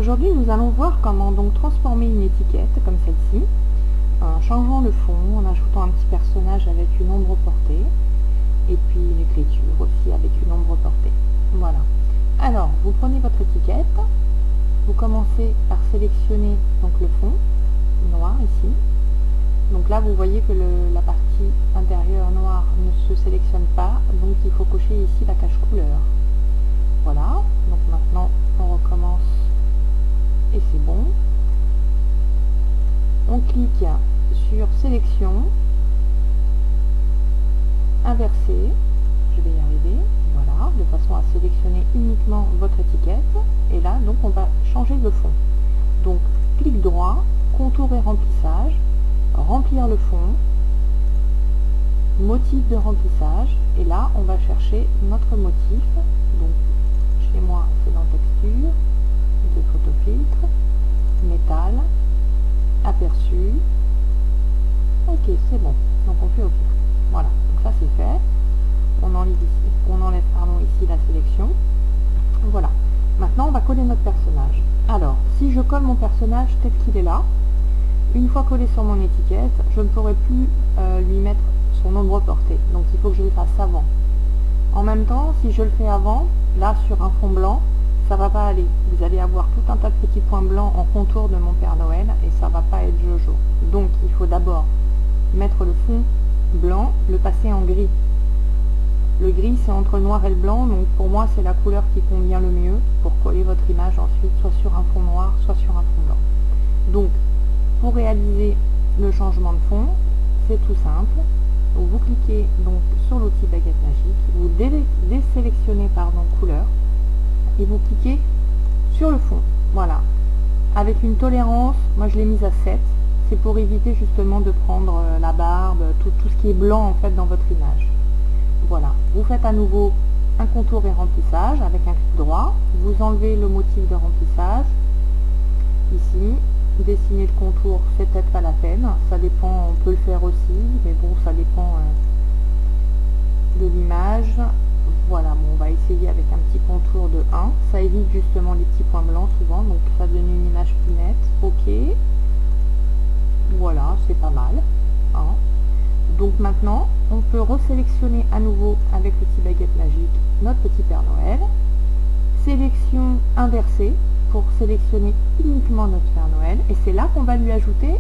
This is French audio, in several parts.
Aujourd'hui, nous allons voir comment donc transformer une étiquette comme celle-ci, en changeant le fond, en ajoutant un petit personnage avec une ombre portée, et puis une écriture aussi avec une ombre portée. Voilà. Alors, vous prenez votre étiquette, vous commencez par sélectionner donc le fond noir ici. Donc là, vous voyez que la partie intérieure noire ne se sélectionne pas, donc il faut cocher ici la case couleur. Voilà, donc maintenant on recommence et c'est bon. On clique sur sélection, inverser, je vais y arriver, voilà, de façon à sélectionner uniquement votre étiquette. Et là, donc on va changer le fond. Donc clic droit, contour et remplissage, remplir le fond, motif de remplissage, et là on va chercher notre motif. Donc chez moi c'est dans texture, de photofiltre, métal, aperçu, ok, c'est bon, donc on fait ok. Voilà, donc ça c'est fait. On enlève ici la sélection. Voilà, maintenant on va coller notre personnage. Alors si je colle mon personnage tel qu'il est là, une fois collé sur mon étiquette, je ne pourrai plus lui mettre son ombre portée. Donc il faut que je le fasse avant. En même temps, si je le fais avant, là sur un fond blanc, ça va pas aller. Vous allez avoir tout un tas de petits points blancs en contour de mon Père Noël et ça va pas être jojo. Donc il faut d'abord mettre le fond blanc, le passer en gris. Le gris c'est entre le noir et le blanc, donc pour moi c'est la couleur qui convient le mieux pour coller votre image ensuite, soit sur un fond noir, soit sur un fond blanc. Donc pour réaliser le changement de fond, c'est tout simple. Donc, vous cliquez donc sur l'outil baguette magique, vous désélectionnez couleur et vous cliquez sur le fond. Voilà. Avec une tolérance, moi je l'ai mise à 7. C'est pour éviter justement de prendre la barbe, tout ce qui est blanc en fait dans votre image. Voilà. Vous faites à nouveau un contour et remplissage avec un clic droit. Vous enlevez le motif de remplissage ici. Dessiner le contour, c'est peut-être pas la peine, ça dépend, on peut le faire aussi, mais bon, ça dépend de l'image. Voilà, bon, on va essayer avec un petit contour de 1, ça évite justement les petits points blancs souvent, donc ça donne une image plus nette. Ok, voilà, c'est pas mal, hein. Donc maintenant, on peut resélectionner à nouveau avec l'outil baguette magique notre petit Père Noël, sélection inversée, pour sélectionner uniquement notre Père Noël, et c'est là qu'on va lui ajouter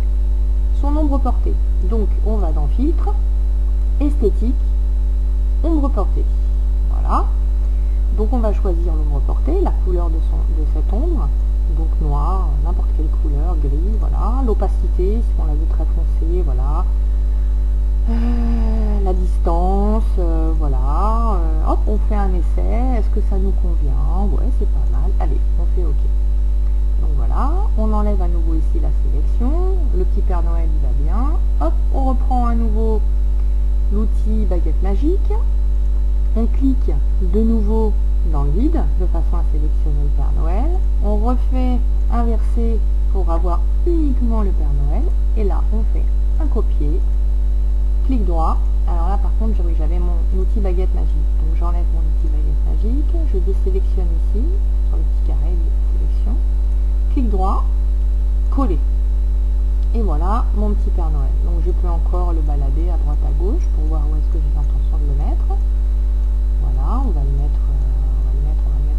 son ombre portée. Donc on va dans filtre, esthétique, ombre portée. Voilà, donc on va choisir l'ombre portée, la couleur de cette ombre, donc noir, n'importe quelle couleur, gris, voilà, l'opacité si on la veut très foncée, voilà, la distance, voilà, hop, on fait un essai, est-ce que ça nous convient? Ouais, c'est pas mal, allez, on fait ok. Donc voilà, on enlève à nouveau ici la sélection, le petit Père Noël il va bien, hop, on reprend à nouveau l'outil baguette magique, on clique de nouveau dans le vide de façon à sélectionner le Père Noël, on refait inverser pour avoir uniquement le Père Noël, et là on fait un copier, clic droit. Alors là par contre j'avais mon outil baguette magique, donc j'enlève mon outil baguette magique, je désélectionne ici sur le petit carré de sélection, clic droit, coller, et voilà mon petit Père Noël. Donc je peux encore le balader à droite à gauche pour voir où est-ce que j'ai l'intention de le mettre. Voilà, on va le mettre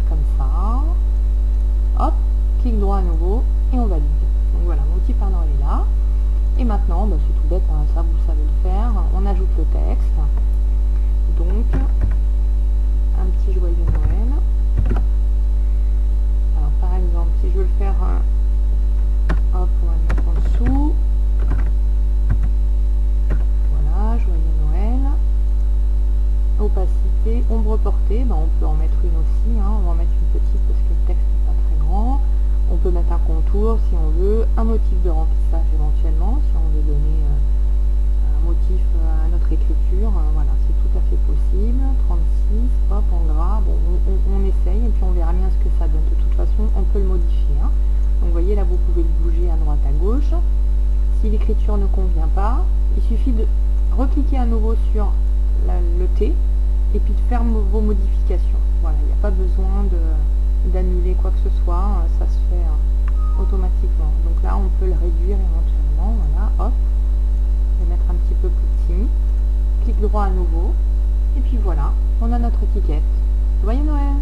comme ça, hop, clic droit à nouveau et on valide. Donc voilà, mon petit Père Noël est là. Et maintenant, bah, c'est tout bête, hein, ça vous savez le faire, on ajoute le texte, donc un petit joyeux Noël. Alors par exemple, si je veux le faire, hop, on va le mettre en dessous, voilà, joyeux Noël, opacité, ombre portée, bah, on peut en mettre une aussi, hein, on va en mettre une petite parce que le texte n'est pas très grand. On peut mettre un contour si on veut, un motif de remplissage éventuellement, si on veut donner un motif à notre écriture, voilà, c'est tout à fait possible. 36, hop, en gras, bon, on essaye et puis on verra bien ce que ça donne. De toute façon, on peut le modifier, hein. Donc vous voyez, là, vous pouvez le bouger à droite, à gauche. Si l'écriture ne convient pas, il suffit de recliquer à nouveau sur le T et puis de faire vos modifications. Voilà, il n'y a pas besoin d'annuler quoi que ce soit, ça se fait droit à nouveau. Et puis voilà, on a notre étiquette. Joyeux Noël!